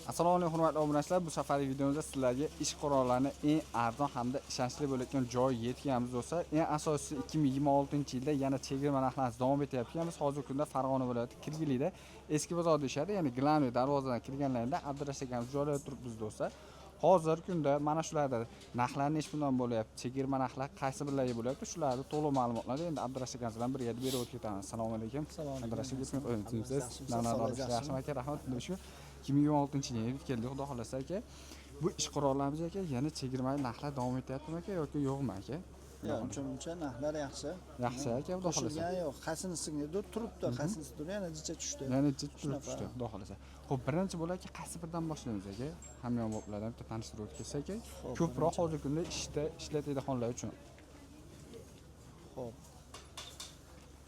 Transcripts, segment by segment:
Assalomu alaykum hurmatli obunachilar. Bu safargi videomizda sizlarga ish qurollarini eng arzon hamda ishonchli bo'layotgan joy yetkazamiz do'stlar. Eng asosiysi 2026-yilda yana chegirma narxlari davom etyapti. Biz hozirgi kunda Farg'ona viloyati Kirgilikda eski bozor deyshadi, ya'ni Glanviy darvozadan kirganlarida Abdurash akamiz joylab turibmiz do'stlar. Hozirgi kunda mana shularda narxlar necha bundan bo'lyapti, chegirma narxlar qaysi birlariga bo'lyapti, shularni to'liq ma'lumotlarni endi Abdurash akamiz bilan birga berib o'tamiz. Assalomu alaykum. Abdurash aka, rahmat. 2026-yilga yetib keldik, xudo xolasa aka. Bu ish qurollarimiz aka yana chegirmali narxlar davom etyaptimi aka yoki yo'qmi aka? Yo'q, uncha narxlar yaxshi. Yaxshi aka, xudo xolasa. Yo'q, qasinisiga turibdi, qasinisi yana jicha tushdi. Yana jicha tushdi, xudo xolasa. Xo'p, birinchi bo'lak qaysi birdan boshlaymiz aka? Hamyonboplardan bitta tanishtirib o'tsak aka. Ko'proq hozirgi kunda ishlatadiganlar uchun. Xo'p.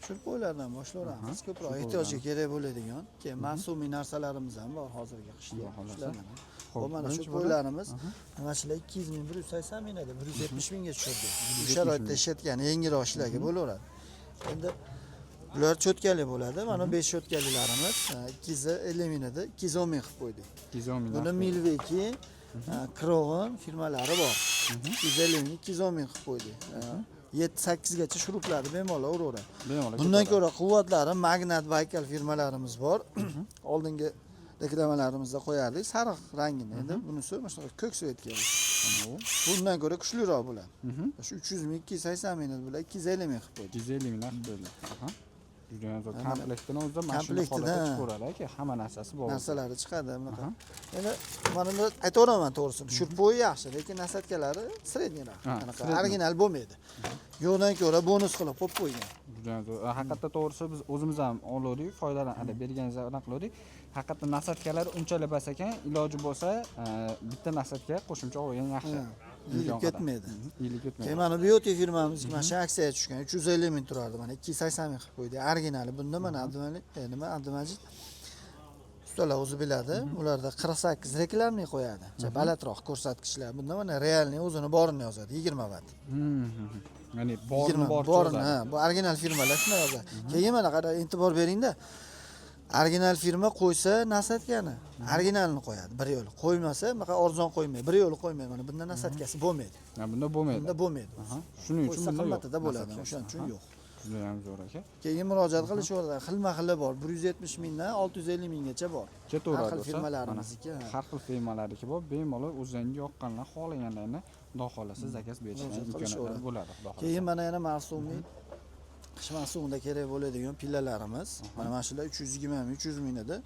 Shu bo'ylardan boshlaymiz. Ko'proq ehtiyojga kerak bo'ladigan, keyin mavsumiy narsalarimiz ham bor hozirgi qishda. Xo'p, mana shu bo'ylarimiz mana shular 200 ming, 180 ming edi, 170 mingga tushirdi. Bu sharoitda ishlatgan yengilroq ishlarga bo'laveradi. Endi bular cho'tkali bo'ladi. Mana 5 cho'tkalilarimiz 250 ming edi, 210 ming qilib qo'ydik. 210 ming. Buni Milveki, Krogon firmalari bor. 250 ming, 210 ming qilib qo'ydik. 7-8 gacha shuruplarni bemalol uraveradi. Bundan ko'ra quvvatlari Magnat, Baykal firmalarimiz bor. Oldingi reklamalarimizda qo'yardik sariq rangini. Endi bunisi mana shunaqa ko'k svet keldi. Bundan ko'ra kuchliroq bo'ladi. Shu 300 ming, 280 ming bular 250 ming qilib qo'ydik. 250 ming qilib qo'ydik. Aha. Juda zo'r komplektini o'zida mashina holatda chiqaradi aka, hamma narsasi bor. Narsalari chiqadi bunaqa. Endi mana buni aytaveraman to'g'risini. Shurpoyi yaxshi, lekin nasatkalari sredniroq. Anaqa original bo'lmaydi. Yo'qdan ko'ra bonus qilib qo'yib qo'ygan. Juda zo'r. Haqiqatda to'g'risi biz o'zimiz ham oldik, foydalanib berganingizdan qildik. Haqiqatda nasatkalari unchalik bas ekan, iloji bo'lsa bitta nasatka qo'shimcha olgan yaxshi. Yilib ketmaydi. Yilib ketmaydi. Keyin mana Beauty firmamiz mana shu aksiyaga tushgan 350 ming turardi. Mana 280 ming qilib qo'ydik. Originali. Bunda mana Abdumajid ustalar o'zi biladi. Ularda 48 reklamni qo'yadi. Balandroq ko'rsatkichlar. Bunda mana realni o'zini borini yozadi, 20 watt. Ya'ni borini, bu original firmalar shunday yozadi. Keyin mana qara e'tibor bering-da. Original firma qo'ysa nasatkani, originalni qo'yadi bir yo'l. Qo'ymasa, bunaqa arzon qo'ymaydi, bir yo'l qo'ymaydi. Mana bunda nasatkasi bo'lmaydi. Bunda bo'lmaydi. Bunda bo'lmaydi. Shuning uchun bunda qimmatida bo'ladi, o'shaning uchun yo'q. Juda ham zo'r aka. Keyin murojaat qilishaveradi. Xilma-xili bor. 170 mingdan 650 minggacha bor. Ketaveradi. Har xil firmalarimizga. Har xil firmalarniki bor. Bemalol o'zingizga yoqqanlar, xohlaganlarni xudo xolasa zakaz berishga imkoniyati bo'ladi, xudo xolasa. Keyin mana yana mavsumiy qish mavsumida kerak bo'ladigan pillalarimiz. Mana shular 320 ming, 300 ming edi.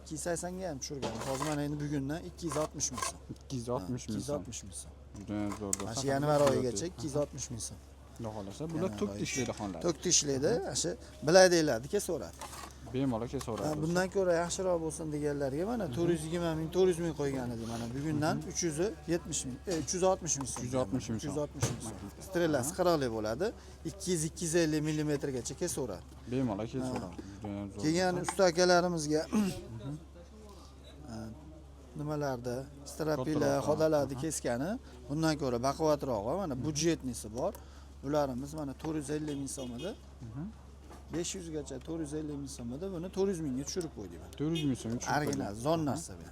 280 ga ham tushirgan. Hozir mana endi bugundan 260 ming so'm. 260 ming. 260 ming so'm. Juda zo'r bo'lsa. Mana shu yanvar oyigacha 260 ming so'm. Xudo xolasa, bular tok tishlaydi xonlar. Tok tishlaydi, shu bilaydinglarni kesaveradi. Bemalol kesaveradi. Bundan ko'ra yaxshiroq bo'lsin deganlarga mana 420 ming, 400 ming qo'ygan edi. Mana bugundan 370 ming, 360 ming so'm. 360 ming. 360 ming so'm. Strelasi 40 bo'ladi. 200-250 millimetrgacha kesaveradi. Bemalol kesaveradi. Keyin usta akalarimizga nimalarda strapila, xodalarni keskani bundan ko'ra baquvvatroq va mana budjetnisi bor. Bularimiz mana 450 ming so'm edi. 500 gacha 450 ming so'm edi. Buni 400 mingga tushirib qo'ydik. 400 ming so'm. Original zon narsa bu.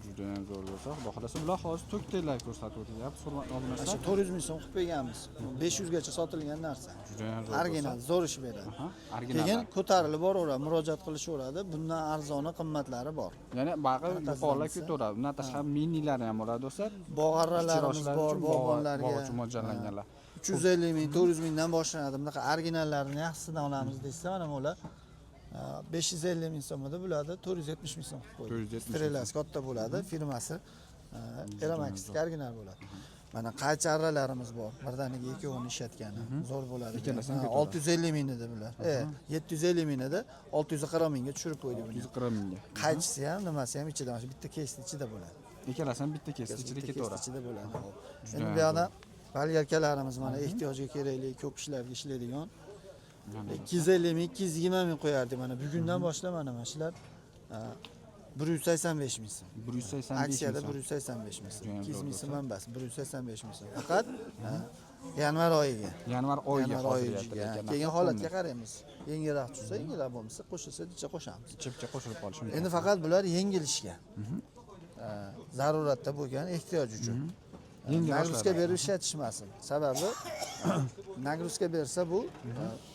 Juda ham zo'r bo'lsa, xudo xolasa bular hozir to'ktelar ko'rsatib o'tyapti, hurmatli obunachilar. Shu 400 ming so'm qilib qo'yganmiz. 500 gacha sotilgan narsa. Juda ham zo'r. Original, zo'r ish beradi. Keyin ko'tarilib boraveradi, murojaat qilishaveradi. Bundan arzoni, qimmatlari bor. Ya'ni bag'i yuqorilab ketaveradi. Bundan tashqari minilari ham bo'ladi do'stlar. Bog'arralarimiz bor, bog'bonlarga. Bog' uchun mo'ljallanganlar. 350 ming, 400 mingdan boshlanadi. Bunaqa originallarni yaxshisidan olamiz desa, mana bular 550 ming so'm edi, bularda 470 ming so'm qilib qo'ydik. Strelasi katta bo'ladi, firmasi Eramax original bo'ladi. Mana qaycharralarimiz bor. Birdaniga ikkovini ishlatgani zo'r bo'ladi. 650 ming edi bular. 750 ming edi, 640 mingga tushirib qo'ydik buni. 640 mingga. Qaychisi ham, nimasi ham ichida, mana shu bitta kesni ichida bo'ladi. Ikkalasi ham bitta kesni ichida ketaveradi. Ichida bo'ladi. Endi bu yoqda balgarkalarimiz mana ehtiyojga kerakli ko'p ishlarga ishlaydigan 250 ming, 220 ming qo'yardik. Mana bugundan boshlab mana shular 185 ming so'm. 185 ming. Aksiyada 185 ming so'm. 200 ming so'm emas, 185 ming so'm. Faqat yanvar oyiga. Yanvar oyiga hozir. Keyin holatga qaraymiz. Yengilroq tushsa, yengilroq bo'lmasa qo'shilsa, dicha qo'shamiz. Chipcha qo'shilib qolishi mumkin. Endi faqat bular yengil ishga. zaruratda bo'lgan ehtiyoj uchun. Yengil Nagruzka boshlar. berib ishlatishmasin. Sababi nagruzka bersa bu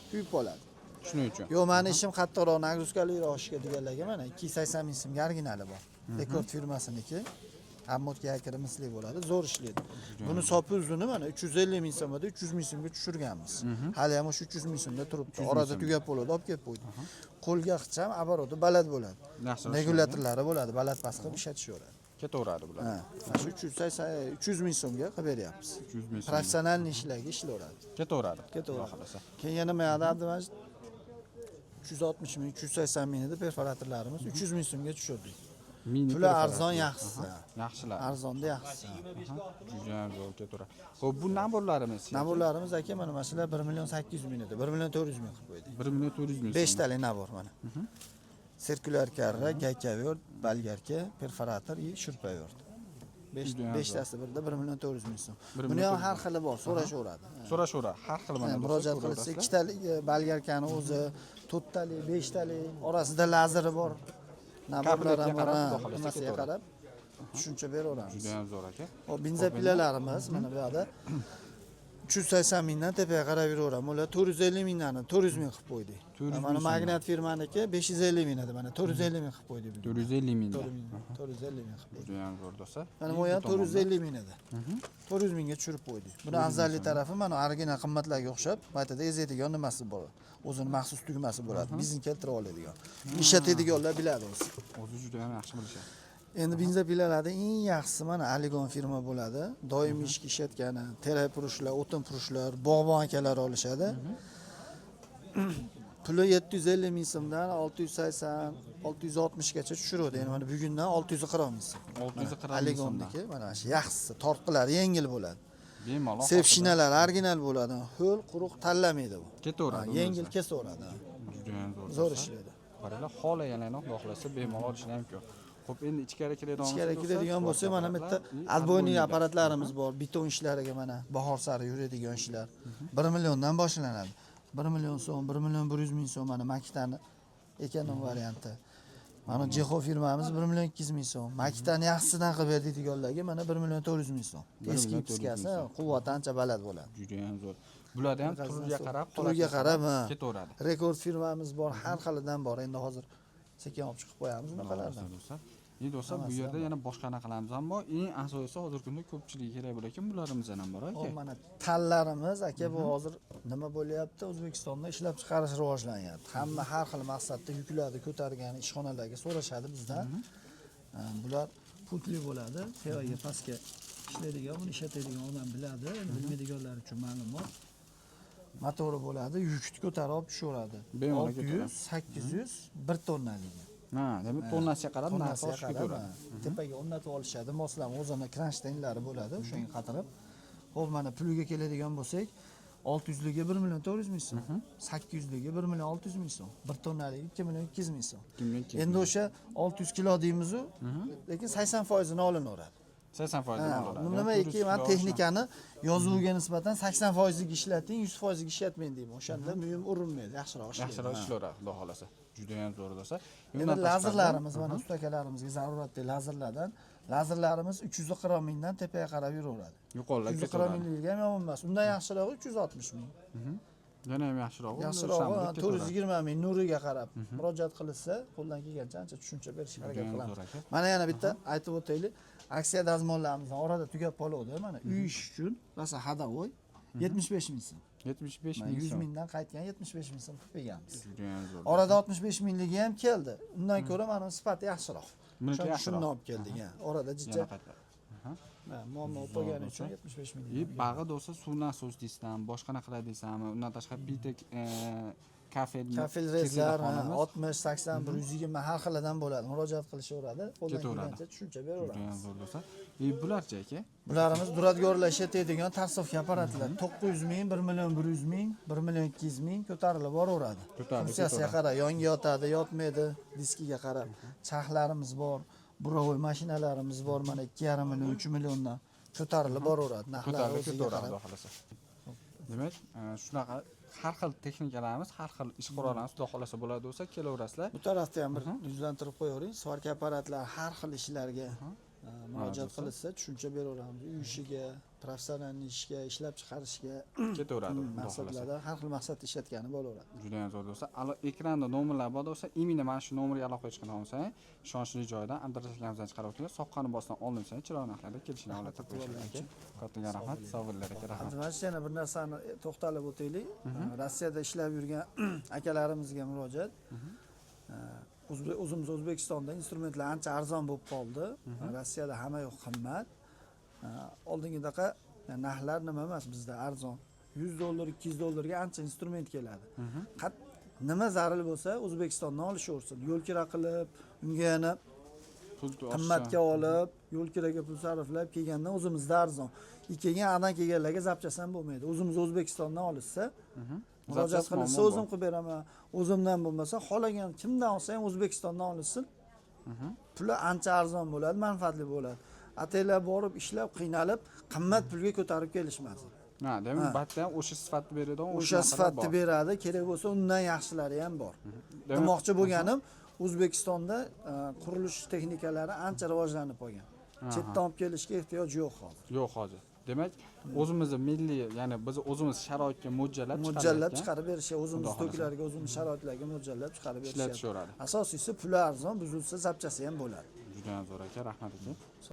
kuyib qoladi. Shuning uchun. Yo'q, meni ishim qattiqroq nagruzkalikroq ishga deganlarga mana 280 ming so'mga originali bor. Rekord firmasiniki. Ammotka yakiri misli bo'ladi, zo'r ishlaydi. Buni sopi uzuni mana 350 ming so'mda 300 ming so'mga tushirganmiz. Hali ham o'sha 300 ming so'mda turibdi. Orada tugab bo'ladi, olib kelib qo'ydi. Qo'lga qicham, aboroti baland bo'ladi. Regulyatorlari bo'ladi, baland past qilib ishlatishaveradi. Ketaveradi bular. Ha, mana shu 300 ming so'mga qilib beryapmiz. 300 ming so'm. Professional ishlarga ishlayveradi. Ketaveradi. Ketaveradi. Xohlasa. Keyin yana mana Abdumajid 360 ming, 380 ming edi perforatorlarimiz 300 ming so'mga tushirdik. Puli arzon yaxshisi. Yaxshilar. Arzonda yaxshisi. Juda ham zo'r ketaveradi. Xo'p, bu naborlarimiz. Naborlarimiz aka mana shular 1 million 800 ming edi. 1 million 400 ming qilib qo'ydik. 1 million 400 ming. 5 talik nabor mana. Sirkulyar karra, gaykaver, balgarka, perforator и shurpavert. 5 tasi birda 1 million 400 ming so'm. Buni ham har xili bor, so'rashaveradi. So'rashaveradi. Har xil mana murojaat qilsa 2 talik balgarkani o'zi, 4 talik, 5 talik orasida lazeri bor. Naborlar ham bor, nimasiga qarab tushuncha beraveramiz. Juda ham zo'r aka. Hop, benzopilalarimiz mana bu yerda 380 mingdan tepaga qarab yuraveramiz. Ular 450 mingdan 400 ming qilib qo'ydik. Mana Magnat firmaniki 550 ming edi, mana 450 ming qilib qo'ydik. 450 ming. 450 ming qilib qo'ydik. Juda ham zo'r do'stlar. Mana bu ham 450 ming edi. 400 mingga tushirib qo'ydik. Buni afzallik tarafi mana original qimmatlarga o'xshab, maytada ezadigan nimasi bor. O'zini maxsus tugmasi bo'ladi. Bizni keltirib oladigan. Ishlatadiganlar biladi o'zi. O'zi juda ham yaxshi bilishadi. Endi benzopilalarda eng yaxshisi mana Aligon firma bo'ladi. Doimiy ishga ishlatgani, terak purushlar, o'tin purushlar, bog'bon akalar olishadi. Puli 750 ming so'mdan 680, 660 gacha tushiradi. Endi mana bugundan 640 ming so'm. 640 ming. Aligonniki mana shu yaxshisi, tortqilar yengil bo'ladi. Bemalol. Sepshinalar original bo'ladi. Ho'l, quruq tanlamaydi bu. Ketaveradi. Yengil kesaveradi. Juda ham zo'r. Zo'r ishlaydi. Qaranglar, xohlaganlarni xohlasa bemalol ishlay mumkin. Xo'p, endi ichkari kiradigan Ichkari kiradigan bo'lsa, mana bu yerda отбойный apparatlarimiz bor. Beton ishlariga mana bahor sari yuradigan ishlar. 1 milliondan boshlanadi. 1 million so'm, 1 million 100 ming so'm mana makitani ekonom varianti. Mana Jeho firmamiz 1 million 200 ming so'm. Makitani yaxshisidan qilib beradiganlarga mana 1 million 400 ming so'm. Eski piskasi, quvvati ancha baland bo'ladi. Juda ham zo'r. Bularda ham turiga qarab ketaveradi. Rekord firmamiz bor, har xilidan bor. Endi hozir sekin olib chiqib qo'yamiz bunaqalardan. Endi do'stlar, bu yerda yana boshqa qilamiz, ammo eng asosiysi hozirgi kunda ko'pchiligi kerak bo'larkan, bularimiz ham bor aka. Mana tallarimiz aka, bu hozir nima bo'lyapti? O'zbekistonda ishlab chiqarish rivojlanyapti. Hamma har xil maqsadda yuklarni ko'targan ishxonalarga so'rashadi bizdan. Bular putli bo'ladi. Tevaga pastga ishlaydigan, buni ishlatadigan odam biladi. Bilmaydiganlar uchun ma'lumot. Motori bo'ladi, yukni ko'tarib olib tushaveradi. 600, 800, 1 tonnaligi. Ha, demak tonnasiga qarab narxi oshib ketaveradi. Tepaga o'rnatib olishadi, moslama o'zini kranshtaynlari bo'ladi, o'shanga qatirib. Xo'p, mana puliga keladigan bo'lsak, 600 liga 1 million 400 ming so'm, 800 liga 1 million 600 ming so'm, 1 tonnaligi 2 million 200 ming so'm. Endi o'sha 600 kilo deymiz-u, lekin 80% ni olinaveradi. 80% oladi. Nimaiki, men texnikani yozuviga nisbatan 80% ga ishlating, 100% ga ishlatmang deyman. O'shanda muyum urinmaydi, yaxshiroq ishlaydi. Yaxshiroq ishlaydi, xudo xolasa. Juda ham zo'r do'stlar. Endi lazerlarimiz, mana ustakalarimizga zaruratli lazerlardan, lazerlarimiz 340 mingdan tepaga qarab yuraveradi. Yuqorilab 340 minglik ham yomon emas. Undan yaxshirog'i 360 ming. Yana ham yaxshirog'i. Yaxshirog'i 420 ming nuriga qarab murojaat qilsa, qo'ldan kelgancha ancha tushuncha berishga harakat qilamiz. Mana yana bitta aytib o'taylik. Aksiya dazmollarimizni orada tugab qoluvdi. Mana uy ish uchun rosa hadavoy 75 ming so'm. 75 ming. 100 mingdan qaytgan 75 ming so'm qilib berganmiz. Juda ham zo'r. Orada 65 mingligi ham keldi. Undan ko'ra mana sifati yaxshiroq. Buniki yaxshiroq. Shuni olib keldik, ha. Orada jicha. Muammo bo'lgani uchun 75 ming. Bag'i do'stsa suvni asos deysizmi, boshqa qiladi deysizmi? Undan tashqari bitek kafel rezlar 60, 80, 120 har xilidan bo'ladi. Murojaat qilishaveradi. Qo'ldan kelgancha tushuncha beraveramiz. Zo'r do'stlar. Bularchi aka? Bularimiz duradgorlar ishlatadigan tarsofka apparatlar. 900 ming, 1 million 100 ming, 1 million 200 ming ko'tarilib boraveradi. Funksiyasiga qarab, yonga yotadi, yotmaydi, diskiga qarab. Charxlarimiz bor, burovoy mashinalarimiz bor, mana 2,5 million, 3 milliondan ko'tarilib boraveradi. Narxlari o'ziga qarab. Demak, shunaqa har xil texnikalarimiz, har xil ish qurollarimiz xudo xolasa bo'ladi bo'lsa, kelaverasizlar. Bu tarafda ham bir yuzlantirib qo'yavering. Svarka apparatlar har xil ishlarga murojaat bo'lsa. qilsa tushuncha beraveramiz. Uy ishiga, professional ishga, ishlab chiqarishga Ketaveradi. Xudo xohlasa. maqsadlarda har xil maqsadda ishlatgani bo'laveradi. Juda ham zo'r do'stlar. Ekranda nomerlar bor do'stlar. Imini mana shu nomerga aloqa qilishgan bo'lsang, ishonchli joydan Abdurazzaq akamizdan chiqarib o'tinglar. Soqqani bosdan olinsa, chiroyli narxlarda kelishini olatib qo'yishadi aka. Kattaga rahmat, sog' bo'linglar aka, rahmat. Abdulaziz yana bir narsani to'xtalib o'taylik. Rossiyada ishlab yurgan akalarimizga murojaat. O'zimiz O'zbekistonda instrumentlar ancha arzon bo'lib qoldi. Rossiyada hamma yoq qimmat. Oldingidaqa narxlar nima emas bizda arzon. $100, $200 ancha instrument keladi. Nima zarur bo'lsa O'zbekistondan olishaversin. Yo'l kira qilib, unga yana qimmatga olib, yo'l kiraga pul sarflab kelgandan o'zimizda arzon. Kelgan adan kelganlarga zapchasam bo'lmaydi. O'zimiz O'zbekistondan olishsa, murojaat qilsa o'zim qilib beraman. O'zimdan bo'lmasa, xolagan kimdan olsa ham O'zbekistondan olishsin. Puli ancha arzon bo'ladi, manfaatli bo'ladi. Ataylar borib ishlab, qiynalib, qimmat pulga ko'tarib kelishmasin. Ha, demak, batda ham o'sha sifatni beradi, o'sha sifatni beradi, kerak bo'lsa undan yaxshilari ham bor. Demoqchi bo'lganim, O'zbekistonda qurilish texnikalari ancha rivojlanib qolgan. Chetdan olib kelishga ehtiyoj yo'q hozir. Yo'q hozir. Demak, o'zimizning milliy, ya'ni biz o'zimiz sharoitga mo'ljallab chiqarib berishga, o'zimiz to'klarga, o'zimiz sharoitlarga mo'ljallab chiqarib berishga. ishlatishadi. Asosiysi puli arzon, buzilsa zapchasi ham bo'ladi. Juda ham zo'r aka, rahmat aka.